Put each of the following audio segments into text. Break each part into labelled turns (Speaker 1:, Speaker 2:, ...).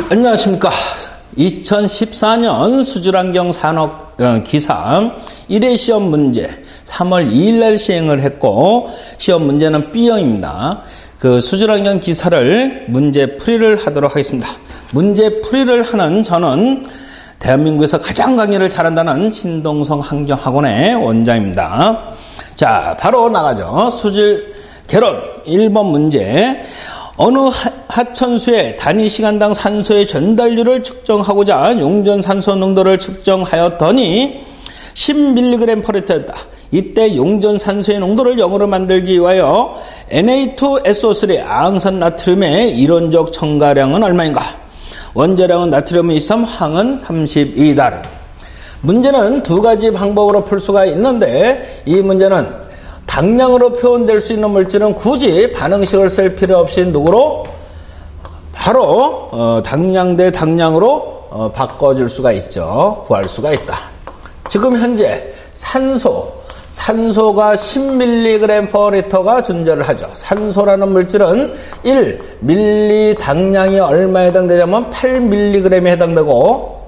Speaker 1: 안녕하십니까. 2014년 수질환경 산업 기사 1회 시험 문제 3월 2일 날 시행을 했고, 시험 문제는 B형입니다. 그 수질환경 기사를 문제 풀이를 하도록 하겠습니다. 문제 풀이를 하는 저는 대한민국에서 가장 강의를 잘한다는 신동성 환경학원의 원장입니다. 자, 바로 나가죠. 수질 개론 1번 문제. 어느 하천수의 단위 시간당 산소의 전달률을 측정하고자 용전 산소 농도를 측정하였더니 10mg/L였다. 이때 용전 산소의 농도를 0으로 만들기 위하여 Na2SO3 아항산 나트륨의 이론적 첨가량은 얼마인가? 원자량은 나트륨 23, 항은 32다. 문제는 두 가지 방법으로 풀 수가 있는데, 이 문제는 당량으로 표현될 수 있는 물질은 굳이 반응식을 쓸 필요 없이 누구로? 바로 당량 대 당량으로 바꿔줄 수가 있죠. 구할 수가 있다. 지금 현재 산소가 10mg/L가 존재를 하죠. 산소라는 물질은 1ml 당량이 얼마에 해당되냐면 8mg에 해당되고,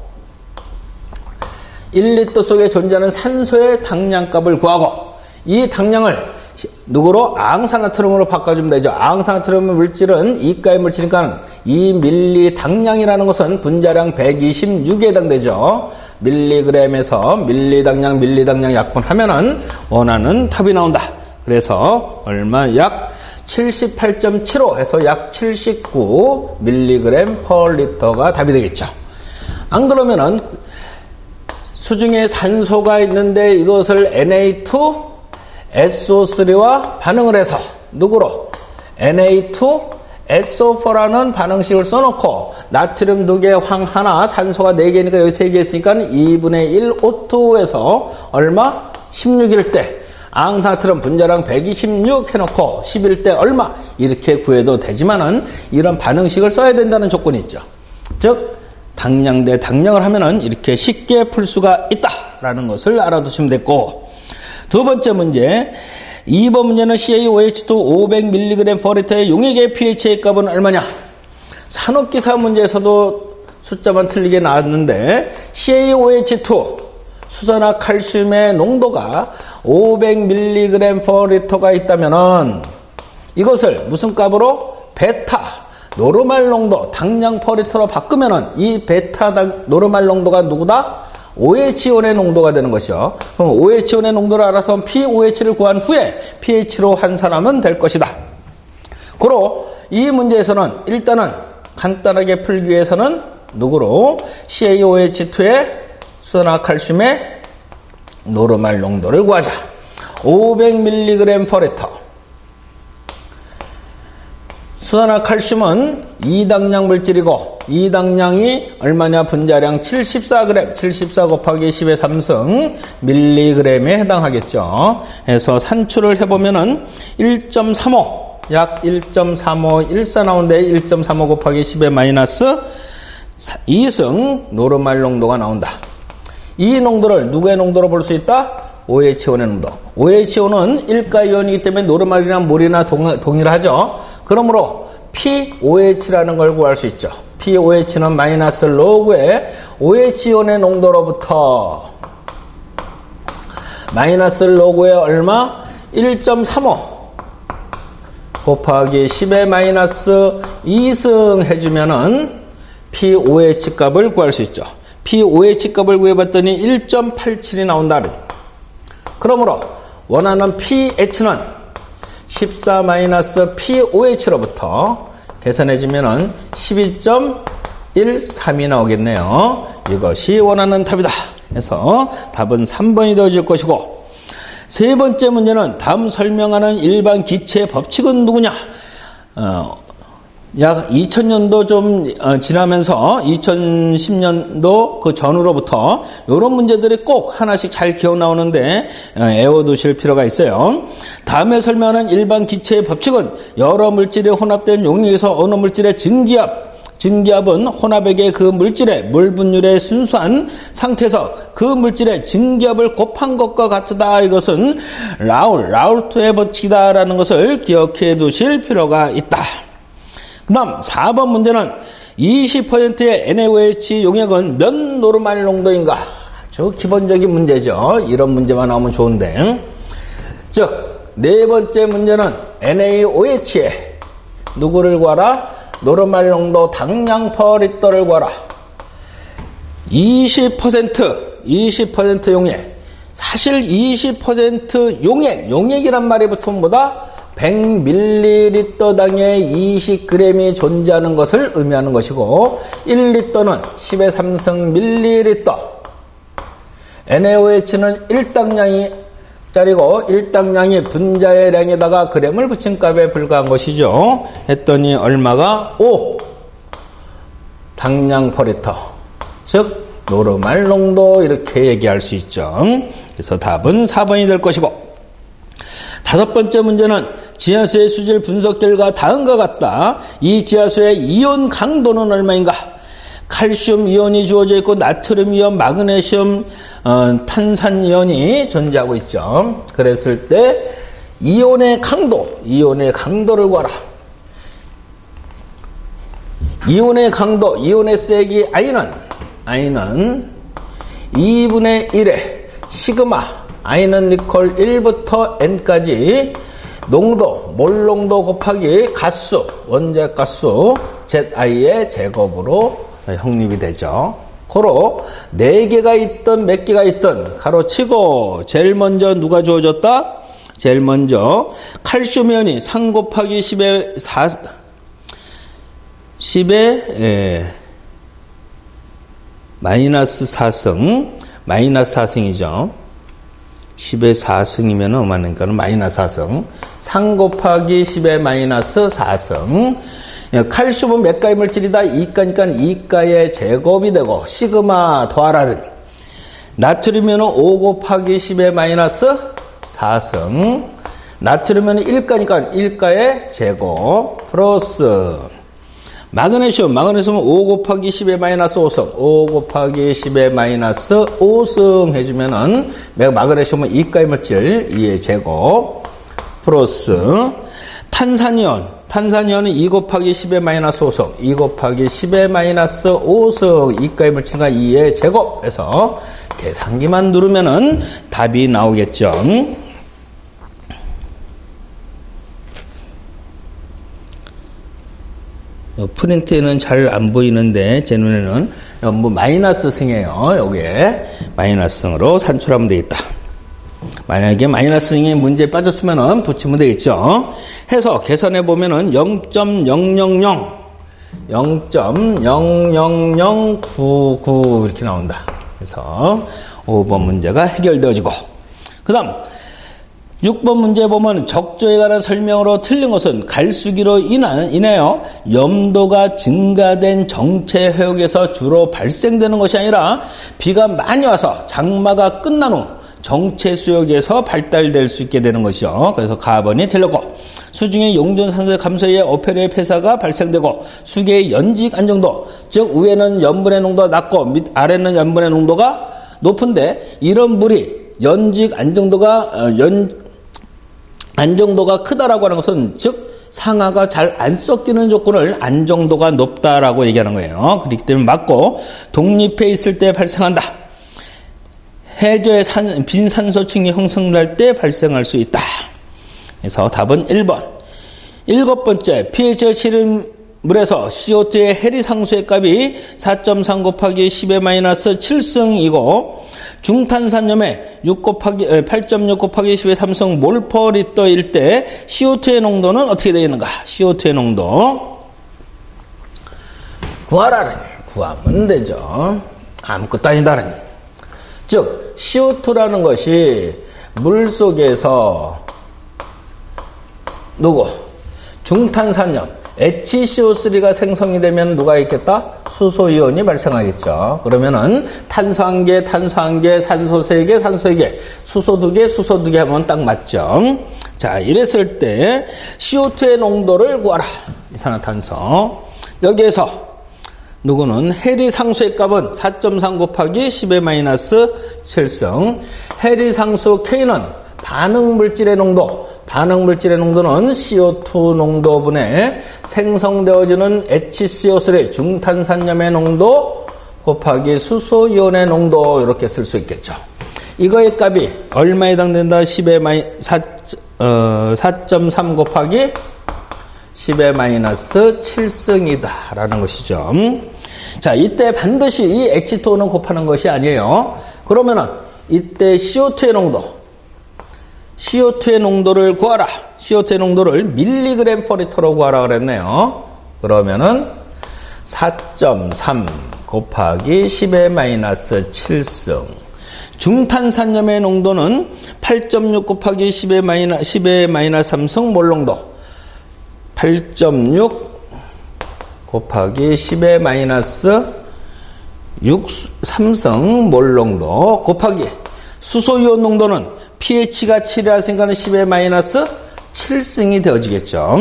Speaker 1: 1리터 속에 존재하는 산소의 당량값을 구하고, 이 당량을 누구로? 아항산나트륨으로 바꿔주면 되죠. 아항산나트륨 물질은 이가의 물질이니까 2ml 당량이라는 것은 분자량 126에 해당되죠. 밀리그램에서 밀리당량 약분하면은 원하는 답이 나온다. 그래서 얼마? 약 78.75 해서 약 79mg/L가 답이 되겠죠. 안 그러면은 수중에 산소가 있는데 이것을 Na2SO3와 반응을 해서 누구로? Na2SO4라는 반응식을 써놓고 나트륨 2개, 황 하나, 산소가 4개니까 여기 3개 있으니까 2분의 1 O2에서 얼마? 16일 때 아항나트륨 분자량 126 해놓고 10일 때 얼마? 이렇게 구해도 되지만은 이런 반응식을 써야 된다는 조건이 있죠. 즉 당량 대 당량을 하면은 이렇게 쉽게 풀 수가 있다라는 것을 알아두시면 됐고, 두 번째 문제 2번 문제는 CaOH2 500mg/L의 용액의 pH의 값은 얼마냐? 산업기사 문제에서도 숫자만 틀리게 나왔는데, CaOH2 수소나 칼슘의 농도가 500mg/L가 있다면은 이것을 무슨 값으로? 베타 노르말 농도 당량 퍼리터로 바꾸면은 이 베타 노르말 농도가 누구다? OH-의 농도가 되는 것이요. 그럼 OH-의 농도를 알아서 pOH를 구한 후에 pH로 환산하면 될 것이다. 그로 이 문제에서는 일단은 간단하게 풀기 위해서는 누구로? CaOH2의 수소나 칼슘의 노르말 농도를 구하자. 500mg/L. 수소나 칼슘은 2당량 물질이고, 2당량이 얼마냐? 분자량 74g, 74 곱하기 10의 3승 밀리그램에 해당하겠죠. 그래서 산출을 해보면은 1.35, 약 1.3514 나오는데 1.35 곱하기 10의 마이너스 2승 노르말 농도가 나온다. 이 농도를 누구의 농도로 볼 수 있다? OH-의 농도. OH-는 일가이온이기 때문에 노르말이나 물이나 동일하죠. 그러므로 pOH라는 걸 구할 수 있죠. pOH는 마이너스 로그의 OH-의 농도로부터 마이너스 로그의 얼마? 1.35 곱하기 10의 마이너스 2승 해주면은 pOH 값을 구할 수 있죠. pOH 값을 구해봤더니 1.87이 나온다. 그러므로 원하는 pH는 14-pOH로부터 계산해주면 12.13이 나오겠네요. 이것이 원하는 답이다. 그래서 답은 3번이 되어질 것이고, 세 번째 문제는 다음 설명하는 일반 기체의 법칙은 누구냐? 약 2000년도 좀 지나면서 2010년도 그 전후로부터 이런 문제들이 꼭 하나씩 잘 기억 나오는데 외워두실 필요가 있어요. 다음에 설명하는 일반 기체의 법칙은 여러 물질이 혼합된 용액에서 어느 물질의 증기압은 혼합액의 그 물질의 물 분율의 순수한 상태에서 그 물질의 증기압을 곱한 것과 같다. 이것은 라울트의 법칙이다라는 것을 기억해 두실 필요가 있다. 그 다음 4번 문제는 20%의 NaOH 용액은 몇 노르말 농도인가? 아주 기본적인 문제죠. 이런 문제만 나오면 좋은데. 즉, 네 번째 문제는 NaOH에 누구를 구하라? 노르말 농도 당량 퍼리터를 구하라. 20% 용액. 사실 20% 용액이란 말이 붙으면 뭐다? 100ml당에 20g이 존재하는 것을 의미하는 것이고 1리터는 10의 3승 밀리리터. NaOH는 1당량이 짜리고 1당량이 분자의 량에다가 그램을 붙인 값에 불과한 것이죠. 했더니 얼마가? 5 당량 퍼리터. 즉 노르말 농도 이렇게 얘기할 수 있죠. 그래서 답은 4번이 될 것이고 다섯 번째 문제는 지하수의 수질 분석 결과 다음과 같다. 이 지하수의 이온 강도는 얼마인가? 칼슘 이온이 주어져 있고 나트륨 이온, 마그네슘, 탄산 이온이 존재하고 있죠. 그랬을 때 이온의 강도를 구하라. 이온의 강도, 이온의 세기 I는 2분의 1의 시그마 I는 니콜 1부터 N까지 농도, 몰 농도 곱하기 가수, 원자 가수 ZI의 제곱으로 형립이 되죠. 고로 4개가 있든 몇 개가 있든 가로치고 제일 먼저 누가 주어졌다? 제일 먼저 칼슘 이온이 3 곱하기 10의 마이너스 4승이죠. 10의 4승이면 얼마니까 마이너스 4승. 3 곱하기 10의 마이너스 4승. 칼슘은 몇 가의 물질이다? 2가니까 2가의 제곱이 되고 시그마 더하라는 나트륨은 5 곱하기 10의 마이너스 4승. 나트륨은 1가니까 1가의 제곱 플러스 마그네슘은 5 곱하기 10의 마이너스 5승. 5 곱하기 10의 마이너스 5승 해주면은 마그네슘은 2가의 물질 2의 제곱 플러스 탄산이온은 2 곱하기 10의 마이너스 5승. 2 곱하기 10의 마이너스 5승 2가의 물질과 2의 제곱해서 계산기만 누르면은 답이 나오겠죠. 프린트에는 잘 안 보이는데 제 눈에는 뭐 마이너스 승이에요. 여기에 마이너스 승으로 산출하면 되겠다. 만약에 마이너스 승이 문제에 빠졌으면 붙이면 되겠죠. 해서 계산해 보면은 0.00099 이렇게 나온다. 그래서 5번 문제가 해결되어지고 그 다음 6번 문제 보면 적조에 관한 설명으로 틀린 것은 갈수기로 인하여 염도가 증가된 정체 해역에서 주로 발생되는 것이 아니라 비가 많이 와서 장마가 끝난 후 정체 수역에서 발달될 수 있게 되는 것이요. 그래서 가번이 틀렸고 수중의 용존산소의 감소에 의해 오페르의 폐사가 발생되고 수계의 연직 안정도 즉 위에는 염분의 농도가 낮고 밑 아래는 염분의 농도가 높은데 이런 물이 연직 안정도가 크다라고 하는 것은 즉 상하가 잘 안 섞이는 조건을 안정도가 높다라고 얘기하는 거예요. 그렇기 때문에 맞고 독립해 있을 때 발생한다. 해저의 빈산소층이 형성될 때 발생할 수 있다. 그래서 답은 1번. 7번째 pH가 7인 물에서 CO2의 해리상수의 값이 4.3 곱하기 10의 마이너스 7승이고 중탄산염의 8.6 곱하기 10의 3승 몰퍼리터일 때 CO2의 농도는 어떻게 되겠는가? CO2의 농도 구하면 되죠. 아무것도 아니다라니. 즉 CO2라는 것이 물속에서 중탄산염 HCO3가 생성이 되면 누가 있겠다? 수소이온이 발생하겠죠. 그러면은 탄소 1개, 산소 3개, 산소 3개, 수소 2개, 수소 2개 하면 딱 맞죠. 자, 이랬을 때 CO2의 농도를 구하라. 이산화탄소. 여기에서 누구는 해리상수의 값은 4.3 곱하기 10의 마이너스 7승. 해리상수 K는 반응물질의 농도, 반응 물질의 농도는 CO2 농도분의 생성되어지는 HCO3 중탄산염의 농도 곱하기 수소이온의 농도 이렇게 쓸 수 있겠죠. 이거의 값이 얼마에 해당된다? 4.3 곱하기 10의 마이너스 7승이다 라는 것이죠. 자, 이때 반드시 이 H2O는 곱하는 것이 아니에요. 그러면은 이때 CO2의 농도를 구하라. CO2의 농도를 밀리그램 퍼 리터로 구하라 그랬네요. 그러면은 4.3 곱하기 10의 마이너스 7승. 중탄산염의 농도는 8.6 곱하기 10의 마이너스 3승 몰 농도. 8.6 곱하기 10의 마이너스 3승 몰 농도 곱하기 수소이온 농도는 pH가 7이라서니까 10의 마이너스 7승이 되어지겠죠.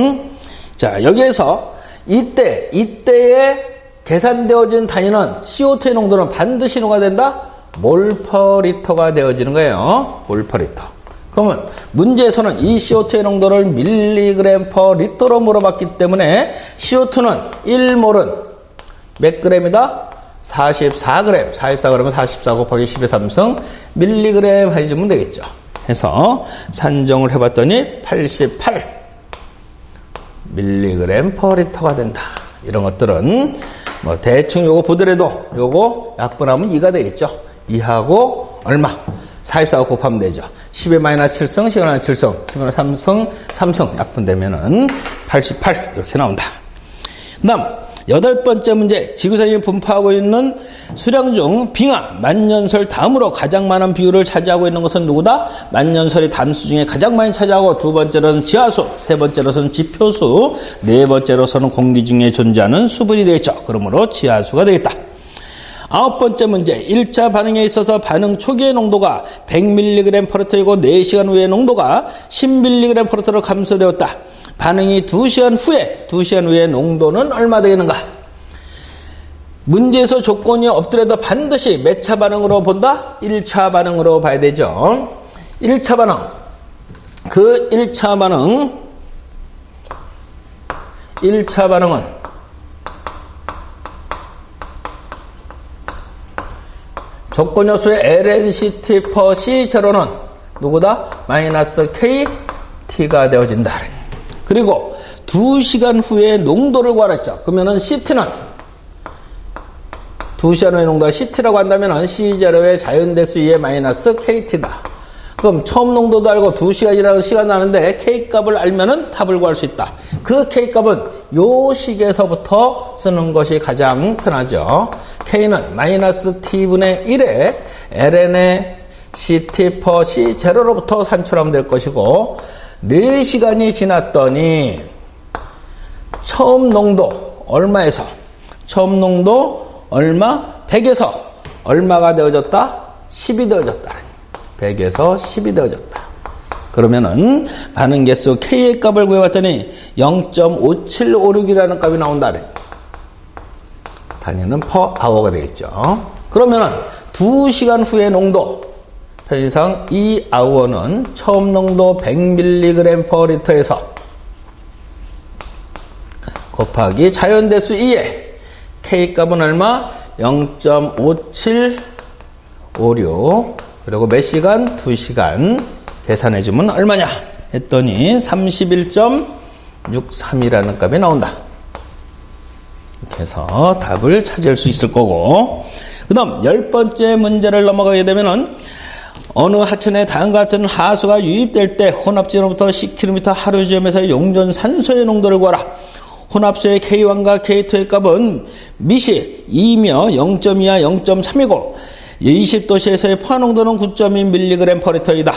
Speaker 1: 자, 여기에서 이때에 계산되어진 단위는 CO2의 농도는 반드시 뭐가 된다? 몰퍼리터가 되어지는 거예요. 몰퍼리터. 그러면 문제에서는 이 CO2의 농도를 밀리그램 퍼 리터로 물어봤기 때문에 CO2는 1몰은 몇 그램이다? 44g. 44g은 44 곱하기 10의 3승 밀리그램 해주면 되겠죠. 해서 산정을 해봤더니 88 밀리그램 퍼 리터가 된다. 이런 것들은 뭐 대충 요거 보더라도 요거 약분하면 2가 되겠죠. 2하고 얼마? 44고 곱하면 되죠. 10의 마이너스 7승, 10의 마이너스 7승, 10의 마이너스 3승 약분되면은 88 이렇게 나온다. 그 다음 8번째 문제. 지구상에 분포하고 있는 수량 중 빙하, 만년설 다음으로 가장 많은 비율을 차지하고 있는 것은 누구다? 만년설이 담수 중에 가장 많이 차지하고, 두 번째로는 지하수, 세 번째로서는 지표수, 네 번째로서는 공기 중에 존재하는 수분이 되겠죠. 그러므로 지하수가 되겠다. 9번째 문제. 1차 반응에 있어서 반응 초기의 농도가 100mg/L이고 4시간 후의 농도가 10mg/L로 감소되었다. 반응이 2시간 후에 농도는 얼마 되겠는가? 문제에서 조건이 없더라도 반드시 몇 차 반응으로 본다? 1차 반응으로 봐야 되죠. 1차 반응. 그 1차 반응은 조건 요소의 LNCT per C0는 누구다? 마이너스 KT가 되어진다. 그리고 2시간 후에 농도를 구하랬죠. 그러면은 CT는 2시간 후의 농도가 CT라고 한다면은 C0의 자연대수 2의 마이너스 KT다. 그럼 처음 농도도 알고 2시간이라는 시간 나는데 K값을 알면은 답을 구할 수 있다. 그 K값은 요 식에서부터 쓰는 것이 가장 편하죠. K는 마이너스 T분의 1에 ln의 CT per C0로부터 산출하면 될 것이고, 4시간이 지났더니 처음 농도 얼마에서 처음 농도 얼마? 100에서 얼마가 되어졌다? 10이 되어졌다. 100에서 10이 되어졌다. 그러면은 반응 개수 K의 값을 구해봤더니 0.5756이라는 값이 나온다. 단위는 per hour가 되겠죠. 그러면은 2시간 후의 농도, 편의상 이 hour는 처음 농도 100mg/L에서 곱하기 자연대수 2에 K값은 얼마? 0.5756. 그리고 몇 시간? 2시간. 계산해주면 얼마냐? 했더니 31.63이라는 값이 나온다. 이렇게 해서 답을 찾을 수 있을 거고, 그 다음 10번째 문제를 넘어가게 되면은 어느 하천에 다음과 같은 하수가 유입될 때 혼합지로부터 10km 하루지점에서 용존 산소의 농도를 구하라. 혼합수의 K1과 K2의 값은 미시 2며 0.2와 0.3이고 20도씨에서의 포화농도는 9.2mg/L이다.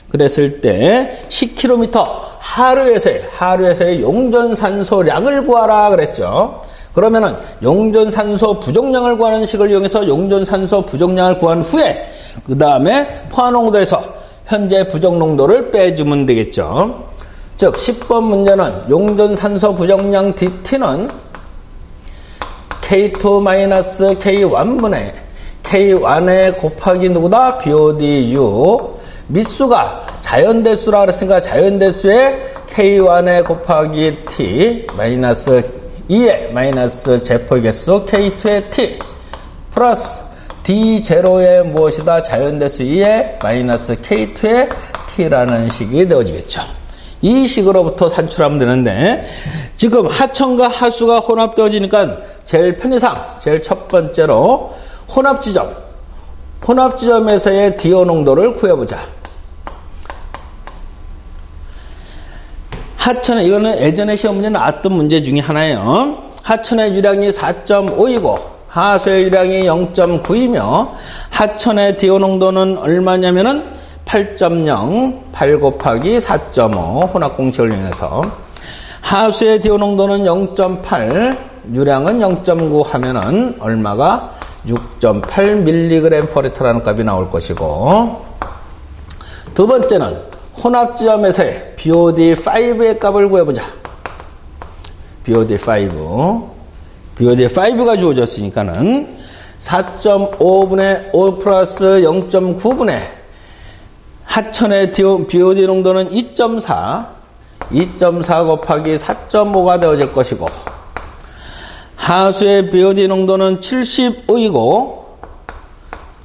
Speaker 1: 그랬을 때 10km 하루에서의 용존산소량을 구하라 그랬죠. 그러면은 용존산소 부족량을 구하는 식을 이용해서 용존산소 부족량을 구한 후에 그 다음에 포화농도에서 현재 부족농도를 빼주면 되겠죠. 즉 10번 문제는 용존산소 부족량 DT는 K2-K1분의 K1의 곱하기 누구다? BODU 밑수가 자연대수라 그랬으니까 자연대수에 K1에 곱하기 T 마이너스 2에 마이너스 제곱의 개수 K2에 T 플러스 D0의 무엇이다? 자연대수 2에 마이너스 K2에 T라는 식이 되어지겠죠. 이 식으로부터 산출하면 되는데 지금 하천과 하수가 혼합되어지니까 제일 편의상 제일 첫 번째로 혼합지점에서의 DO 농도를 구해보자. 하천에 이거는 예전에 시험 문제 나왔던 문제 중에 하나예요. 하천의 유량이 4.5이고 하수의 유량이 0.9이며 하천의 DO 농도는 얼마냐면은 8.0, 8 곱하기 4.5 혼합공식을 이용해서 하수의 DO 농도는 0.8, 유량은 0.9 하면은 얼마가 6.8mg/L라는 값이 나올 것이고 두 번째는 혼합지점에서의 BOD5의 값을 구해보자. BOD5가 주어졌으니까는 4.5분의 5 플러스 0.9분의 하천의 BOD 농도는 2.4 곱하기 4.5가 되어질 것이고 하수의 BOD 농도는 75이고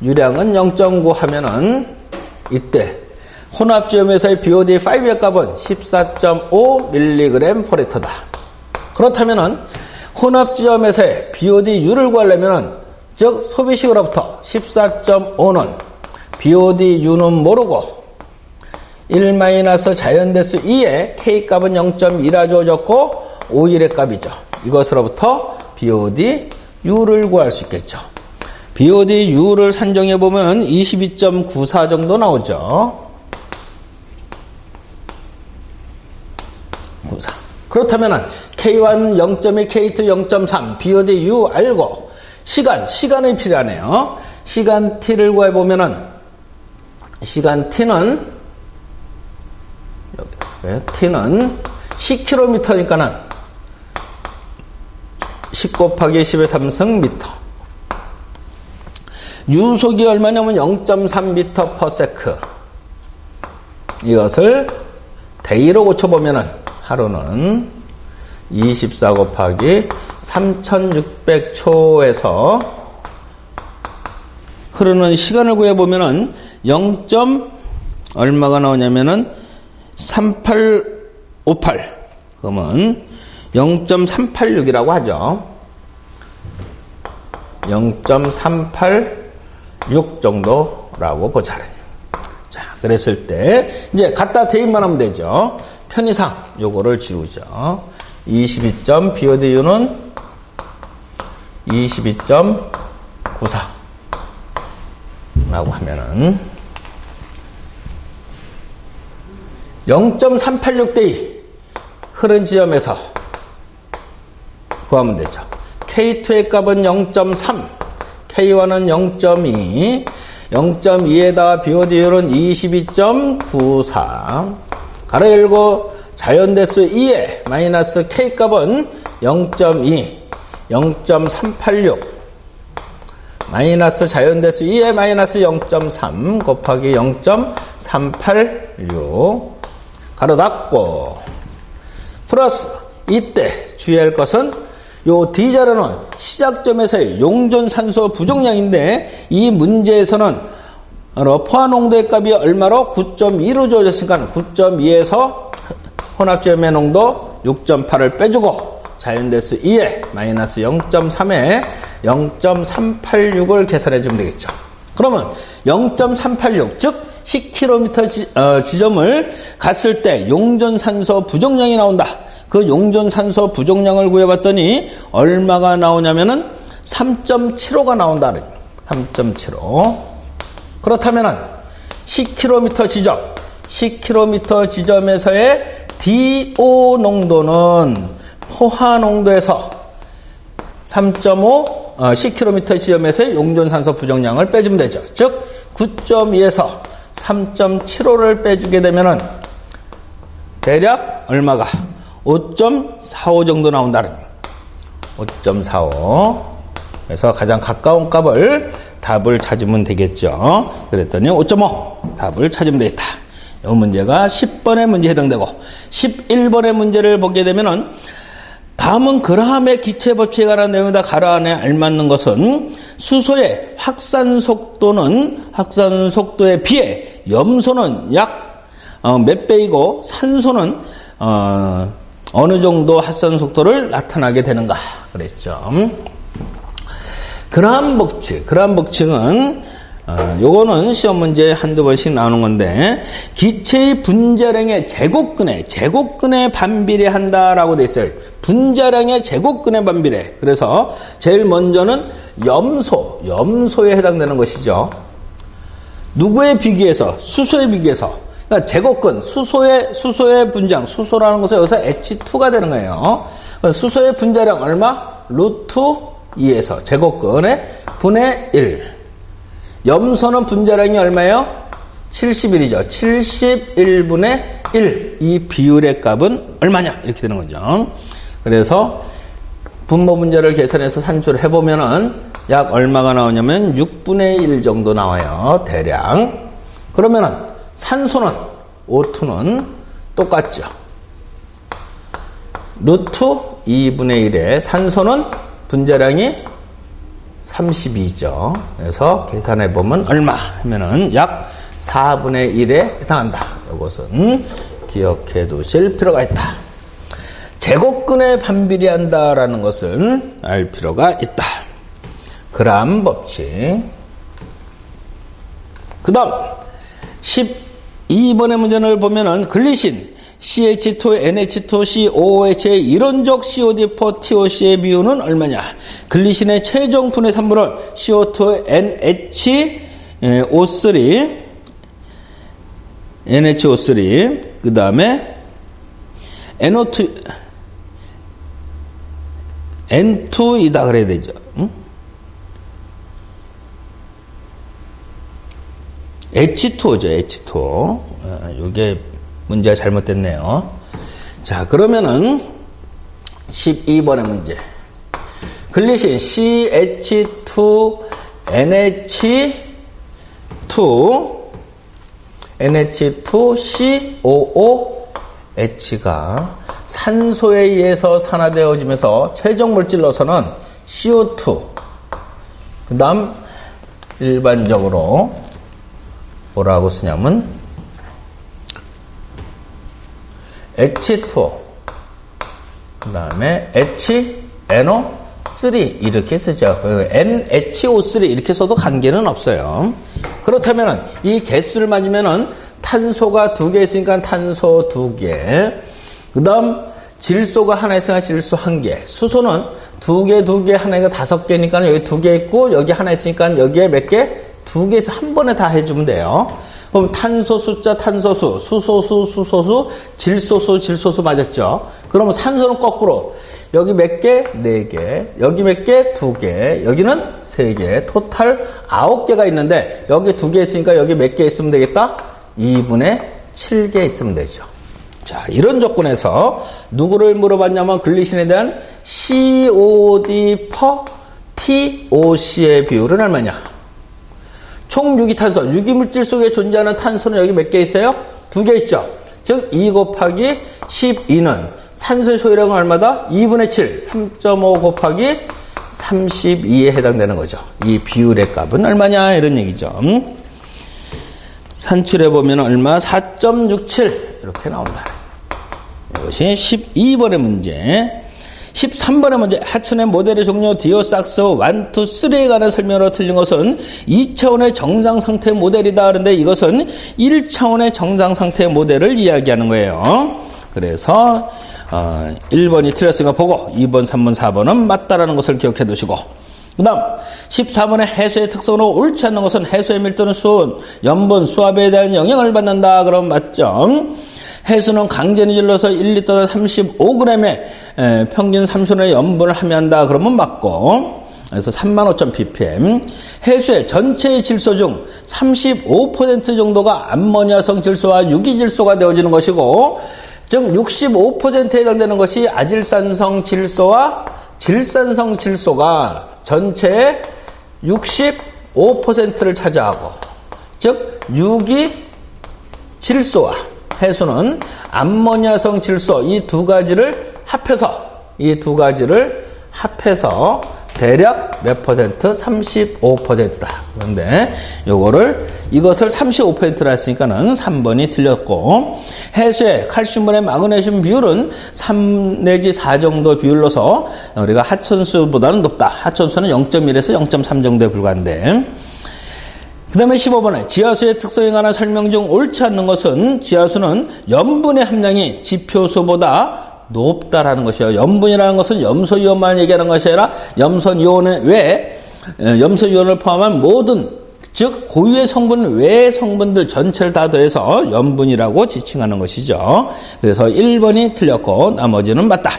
Speaker 1: 유량은 0.9 하면은 이때 혼합지점에서의 BOD5의 값은 14.5mg/L다. 그렇다면은 혼합지점에서의 BODU를 구하려면은 즉 소비식으로부터 14.5는 BODU는 모르고 1 자연대수 2의 K값은 0.2라 주어졌고 오일의 값이죠. 이것으로부터 BODU를 구할 수 있겠죠. BODU를 산정해 보면 22.94 정도 나오죠. 94. 그렇다면 K1 0.2, K2 0.3, BODU 알고 시간이 필요하네요. 시간 T를 구해 보면은 시간 T는 10km니까는 10 곱하기 10의 3승 미터. 유속이 얼마냐면 0.3m/s. 이것을 데이로 고쳐보면은 하루는 24 곱하기 3600초에서 흐르는 시간을 구해보면은 0. 얼마가 나오냐면은 3858. 그러면 0.386이라고 하죠. 0.386 정도라고 보자. 자, 그랬을 때 이제 갖다 대입만 하면 되죠. 편의상 요거를 지우죠. 22점 BODU는 22.94 라고 하면은 0.386대2 흐른 지점에서 구하면 되죠. K2의 값은 0.3, K1은 0.2, 0.2에다가 BODU는 22.94. 가로 열고 자연대수 2에 마이너스 K값은 0.2, 0.386 마이너스 자연대수 2에 마이너스 0.3 곱하기 0.386 가로 닫고 플러스 이때 주의할 것은 요 D자료는 시작점에서의 용존산소 부족량인데 이 문제에서는 포화농도의 값이 얼마로 9.2로 주어졌으니까 9.2에서 혼합지점의 농도 6.8을 빼주고 자연대수 2에 마이너스 0.3에 0.386을 계산해 주면 되겠죠. 그러면 0.386 즉 10km 지점을 갔을 때 용존산소 부족량이 나온다. 그 용존산소 부족량을 구해봤더니 얼마가 나오냐면은 3.75가 나온다는 3.75. 그렇다면은 10km 지점에서의 DO 농도는 포화 농도에서 3.5 10km 지점에서의 용존산소 부족량을 빼주면 되죠. 즉 9.2에서 3.75를 빼주게 되면은 대략 얼마가 5.45 정도 나온다는 5.45. 그래서 가장 가까운 값을 답을 찾으면 되겠죠. 그랬더니 5.5. 답을 찾으면 되겠다. 이 문제가 10번의 문제에 해당되고 11번의 문제를 보게 되면은 다음은 그라함의 기체 법칙에 관한 내용이다. 가로 안에 알맞는 것은 수소의 확산 속도에 비해 염소는 약 몇 배이고 산소는 어느 정도 확산 속도를 나타나게 되는가 그랬죠. 그라함 법칙은 요거는 시험 문제에 한두 번씩 나오는 건데 기체의 분자량의 제곱근에 반비례한다라고 돼 있어요. 분자량의 제곱근에 반비례. 그래서 제일 먼저는 염소에 해당되는 것이죠. 누구에 비교해서? 수소에 비교해서. 그러니까 제곱근, 수소의 분자량, 수소라는 것은 여기서 H2가 되는 거예요. 수소의 분자량 얼마? 루트 2에서 제곱근의 분의 1. 염소는 분자량이 얼마예요? 71이죠. 71분의 1. 이 비율의 값은 얼마냐? 이렇게 되는 거죠. 그래서 분모 분자를 계산해서 산출을 해보면은 약 얼마가 나오냐면 6분의 1 정도 나와요. 대략. 그러면은 산소는, O2는 똑같죠. 루트 2분의 1에 산소는 분자량이 32죠. 그래서 계산해보면 얼마 하면은 약 4분의 1에 해당한다. 이것은 기억해 두실 필요가 있다. 제곱근에 반비례한다라는 것을 알 필요가 있다. 그라함 법칙. 그 다음 12번의 문제를 보면은 글리신 CH2, NH2, COOH의 이론적 COD per TOC의 비율은 얼마냐? 글리신의 최종 분해 산물은 CO2, NHO3, 그 다음에 N2이다 그래야 되죠. 응? H2죠, H2. 요게 문제가 잘못됐네요. 자, 그러면은 12번의 문제. 글리신 CH2, NH2COOH가 산소에 의해서 산화되어지면서 최종 물질로서는 CO2. 그 다음 일반적으로 뭐라고 쓰냐면 H2O 그 다음에 HNO3 이렇게 쓰죠. NHO3 이렇게 써도 관계는 없어요. 그렇다면 이 개수를 맞으면은 탄소가 2개 있으니까 탄소 2개, 그 다음 질소가 하나 있으니까 질소 1개, 수소는 2개 하나가 5개니까 여기 2개 있고 여기 하나 있으니까 여기에 몇 개? 2개에서 한 번에 다 해주면 돼요. 그럼 탄소 숫자 탄소수, 수소수, 질소수 맞았죠? 그러면 산소는 거꾸로 여기 몇 개? 4개, 여기 몇 개? 2개, 여기는 3개, 토탈 9개가 있는데 여기 2개 있으니까 여기 몇 개 있으면 되겠다? 2분의 7개 있으면 되죠. 자, 이런 조건에서 누구를 물어봤냐면 글리신에 대한 COD per TOC의 비율은 얼마냐? 총 유기탄소, 유기물질 속에 존재하는 탄소는 여기 몇 개 있어요? 2개 있죠. 즉 2 곱하기 12는 산소의 소유량은 얼마다? 2분의 7, 3.5 곱하기 32에 해당되는 거죠. 이 비율의 값은 얼마냐 이런 얘기죠. 산출해보면 얼마? 4.67 이렇게 나온다. 이것이 12번의 문제. 13번의 문제. 하천의 모델의 종류 디오삭스 1, 2, 3에 관한 설명으로 틀린 것은 2차원의 정상 상태의 모델이다. 그런데 이것은 1차원의 정상 상태의 모델을 이야기하는 거예요. 그래서 1번이 틀렸으니까 보고 2번, 3번, 4번은 맞다라는 것을 기억해 두시고, 그 다음 14번의 해수의 특성으로 옳지 않는 것은 해수의 밀도는 수온, 염분, 수압에 대한 영향을 받는다. 그럼 맞죠? 해수는 강제로 질러서 1리터당 35g의 평균 삼순의 염분을 함유한다. 그러면 맞고, 그래서 35,000ppm. 해수의 전체의 질소 중 35% 정도가 암모니아성 질소와 유기질소가 되어지는 것이고, 즉 65%에 해당되는 것이 아질산성 질소와 질산성 질소가 전체의 65%를 차지하고, 즉 유기 질소와 해수는 암모니아성 질소 이 두 가지를 합해서 대략 몇 퍼센트? 35%다. 그런데 이것을 35%라 했으니까는 3번이 틀렸고, 해수의 칼슘분의 마그네슘 비율은 3 내지 4 정도 비율로서 우리가 하천수보다는 높다. 하천수는 0.1에서 0.3 정도에 불과한데, 그 다음에 15번에 지하수의 특성에 관한 설명 중 옳지 않는 것은 염분의 함량이 지표수보다 높다라는 것이요. 염분이라는 것은 염소이온만 얘기하는 것이 아니라 염소이온을 포함한 모든, 즉 고유의 성분 외의 성분들 전체를 다 더해서 염분이라고 지칭하는 것이죠. 그래서 1번이 틀렸고 나머지는 맞다.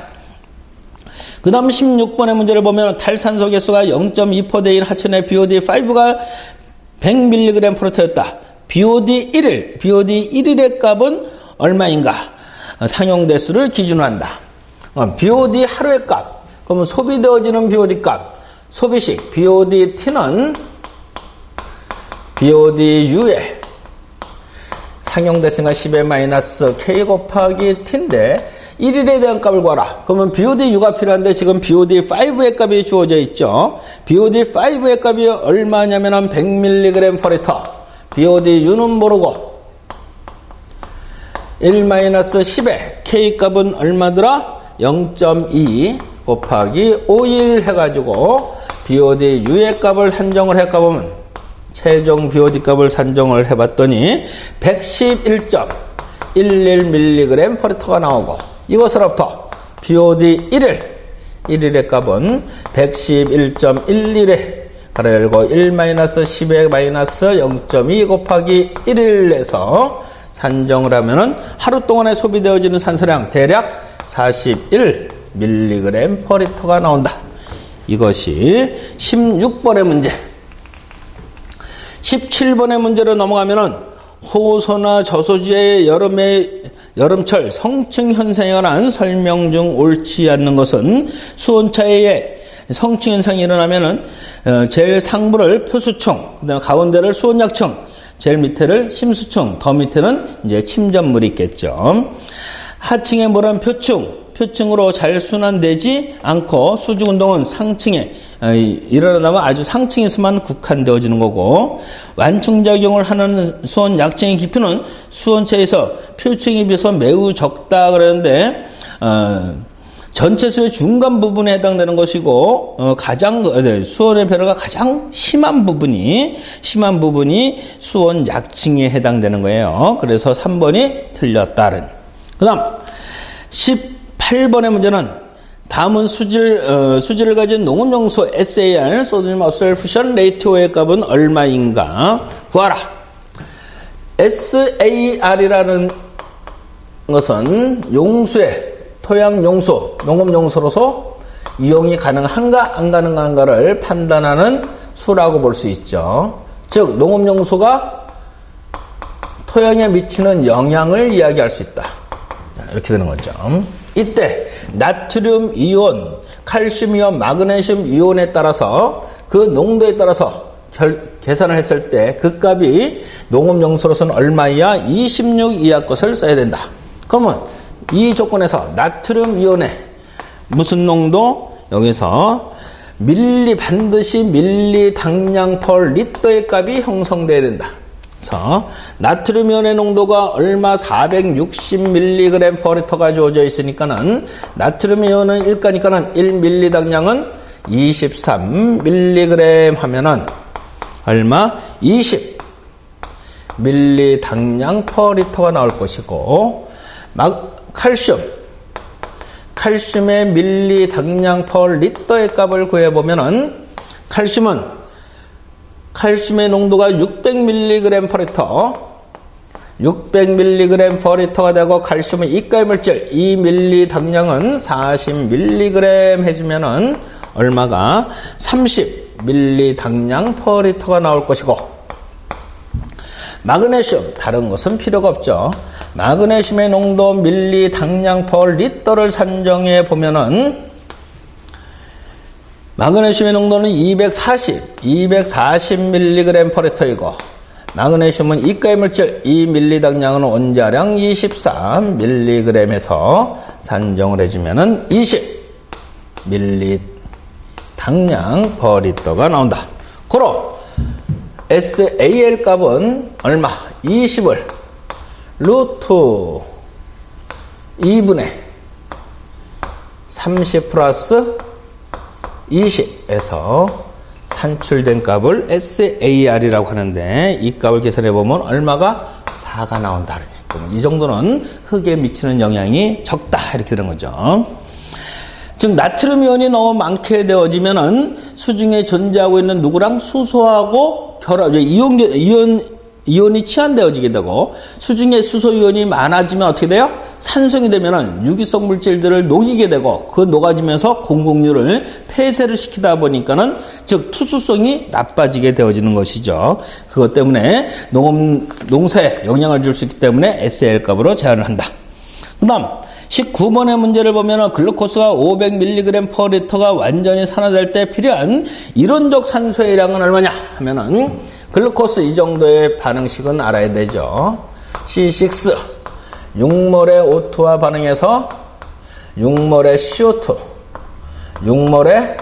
Speaker 1: 그 다음 16번의 문제를 보면 탈산소 개수가 0.2%인 하천의 BOD5가 100mg/L였다. BOD1일의 값은 얼마인가? 상용대수를 기준으로 한다. BOD 하루의 값, 그러면 소비되어지는 BOD 값, 소비식 BODT는 BODU의 상용대수가 10의 마이너스 K 곱하기 T인데 1일에 대한 값을 구하라. 그러면 BODU가 필요한데 지금 BOD5의 값이 주어져 있죠. BOD5의 값이 얼마냐면 100mg/L. BODU는 모르고 1-10의 K값은 얼마더라? 0.2 곱하기 5일 해가지고 BODU의 값을 산정을 해보면 최종 BOD 값을 산정을 해봤더니 111.11mg/L가 나오고 이것으로부터 BOD 1일의 값은 111.11에 가로 열고 1-10의 마이너스 0.2 곱하기 1을 해서 산정을 하면은 하루 동안에 소비되어지는 산소량 대략 41mg/L가 나온다. 이것이 16번의 문제. 17번의 문제로 넘어가면은 호소나 저소지의 여름철 성층 현상에 관한 설명 중 옳지 않는 것은 수온차에 성층 현상이 일어나면은 제일 상부를 표수층, 그다음에 가운데를 수온약층, 제일 밑에를 심수층, 더 밑에는 이제 침전물이 있겠죠. 하층의 물은 표층으로 잘 순환되지 않고 수직 운동은 상층에 일어나면 아주 상층에서만 국한되어지는 거고, 완충작용을 하는 수온 약층의 깊이는 수온체에서 표층에 비해서 매우 적다 그러는데 전체 수의 중간 부분에 해당되는 것이고, 수온의 변화가 가장 심한 부분이 수온 약층에 해당되는 거예요. 그래서 3번이 틀렸다는. 그 다음 18번의 문제는 다음은 수질을 가진 농업용소 SAR, 소디움 어설프션 레이티오의 값은 얼마인가 구하라. SAR이라는 것은 토양용소, 농업용소로서 이용이 가능한가 안 가능한가를 판단하는 수라고 볼 수 있죠. 즉 농업용소가 토양에 미치는 영향을 이야기할 수 있다. 이렇게 되는 거죠. 이때 나트륨 이온, 칼슘 이온, 마그네슘 이온에 따라서 그 농도에 따라서 계산을 했을 때 그 값이 농업용소로서는 얼마이야? 26 이하 것을 써야 된다. 그러면 이 조건에서 나트륨 이온의 무슨 농도? 여기서 반드시 밀리 당량 per 리터의 값이 형성돼야 된다. 그래서 나트륨 이온의 농도가 얼마? 460mg/L가 주어져 있으니까는 나트륨 이온은 1가니까는 1밀리 당량은 23mg 하면은 얼마? 20밀리 당량 per L가 나올 것이고, 칼슘의 밀리 당량 per L의 값을 구해보면은 칼슘의 농도가 600mg/L, 600mg/L가 되고, 칼슘의 이가의 물질 2밀리 당량은 40mg 해주면은 얼마가? 30밀리 당량 per L가 나올 것이고, 마그네슘, 다른 것은 필요가 없죠. 마그네슘의 농도 밀리 당량 per L를 산정해 보면은 마그네슘의 농도는 240mg/L이고, 마그네슘은 이가의 물질 2mg당 양은 원자량 24mg에서 산정을 해주면은 20mg 당량 퍼리터가 나온다. 고로 SAL 값은 얼마? 20을 루트 2분의 30 플러스 20에서 산출된 값을 SAR이라고 하는데 이 값을 계산해보면 얼마가 4가 나온다. 이 정도는 흙에 미치는 영향이 적다. 이렇게 되는 거죠. 즉 나트륨 이온이 너무 많게 되어지면은 수중에 존재하고 있는 누구랑 수소하고 결합, 이온이 치환되어지게 되고 수중에 수소 이온이 많아지면 어떻게 돼요? 산성이 되면은 유기성 물질들을 녹이게 되고 그 녹아지면서 공급률을 폐쇄를 시키다 보니까는 즉 투수성이 나빠지게 되어지는 것이죠. 그것 때문에 농사에 영향을 줄 수 있기 때문에 SAL 값으로 제한을 한다. 그 다음 19번의 문제를 보면 글루코스가 500mg per 리터가 완전히 산화될 때 필요한 이론적 산소의 양은 얼마냐 하면은 글루코스 이 정도의 반응식은 알아야 되죠. C6 6몰의 O2와 반응해서 6몰의 CO2 6몰의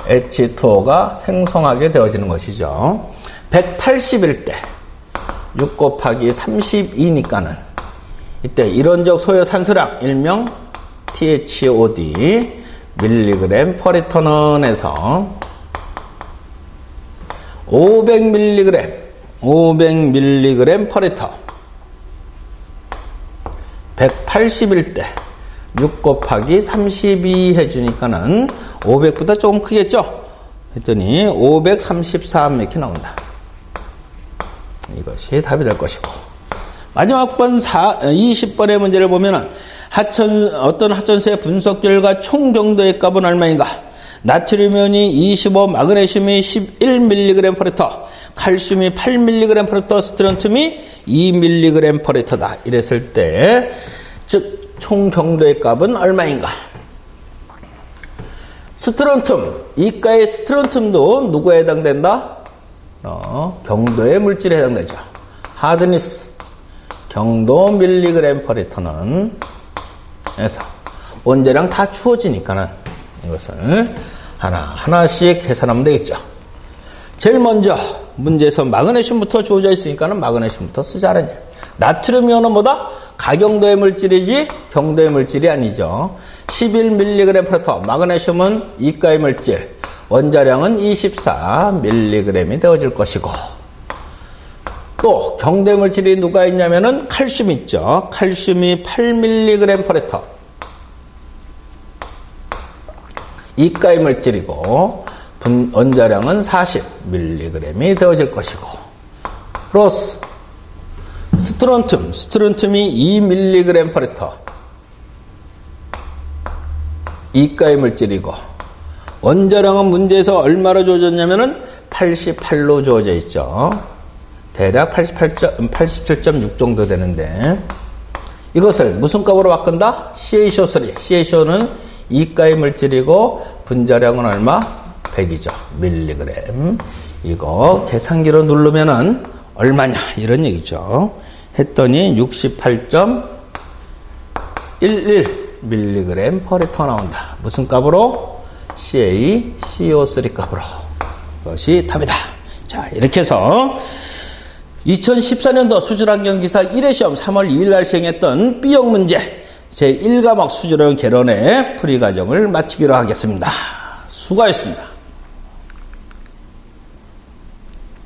Speaker 1: H2O가 생성하게 되어지는 것이죠. 180일 때 6 곱하기 32니까는 이때 이론적 소요 산소량 일명 THOD 밀리그램 퍼리터넌에서 500mg 퍼리터 180일 때 6 곱하기 32 해주니까는 500보다 조금 크겠죠? 했더니 533 이렇게 나온다. 이것이 답이 될 것이고 마지막 번 20번의 문제를 보면은 어떤 하천수의 분석 결과 총 경도의 값은 얼마인가? 나트륨이 25, 마그네슘이 11mg per 리터, 칼슘이 8mg per 리터, 스트론튬이 2mg per 리터다. 이랬을 때, 즉, 총 경도의 값은 얼마인가? 스트론튬, 이가의 스트론튬도 누구에 해당된다? 경도의 물질에 해당되죠. 하드니스, 경도 밀리그램 per 리터는 에서 원자량 다 주어지니까는 이것을 하나씩 계산하면 되겠죠. 제일 먼저 문제에서 마그네슘부터 주어져 있으니까는 마그네슘부터 쓰자라니. 나트륨 이온은 뭐다? 가경도의 물질이지 경도의 물질이 아니죠. 11mg per 리터. 마그네슘은 이가의 물질. 원자량은 24mg이 되어질 것이고 또 경도의 물질이 누가 있냐면은 칼슘 있죠. 칼슘이 8mg per 리터. 이가의 물질이고 원자량은 40mg이 되어질 것이고 플러스 스트론튬이 2mg per 리터. 이가의 물질이고 원자량은 문제에서 얼마로 주어졌냐면은 88로 주어져 있죠. 대략 87.6 정도 되는데 이것을 무슨 값으로 바꾼다? CaCO3. CaCO는 이가의 물질이고 분자량은 얼마? 100이죠. 밀리그램. 이거 계산기로 누르면은 얼마냐? 이런 얘기죠. 했더니 68.11mg per 리터 나온다. 무슨 값으로? CaCO3 값으로. 그것이 답이다. 자, 이렇게 해서 2014년도 수질환경기사 1회 시험 3월 2일 날 시행했던 B형 문제 제1과목 수질환경 개론의 풀이 과정을 마치기로 하겠습니다. 수고하셨습니다.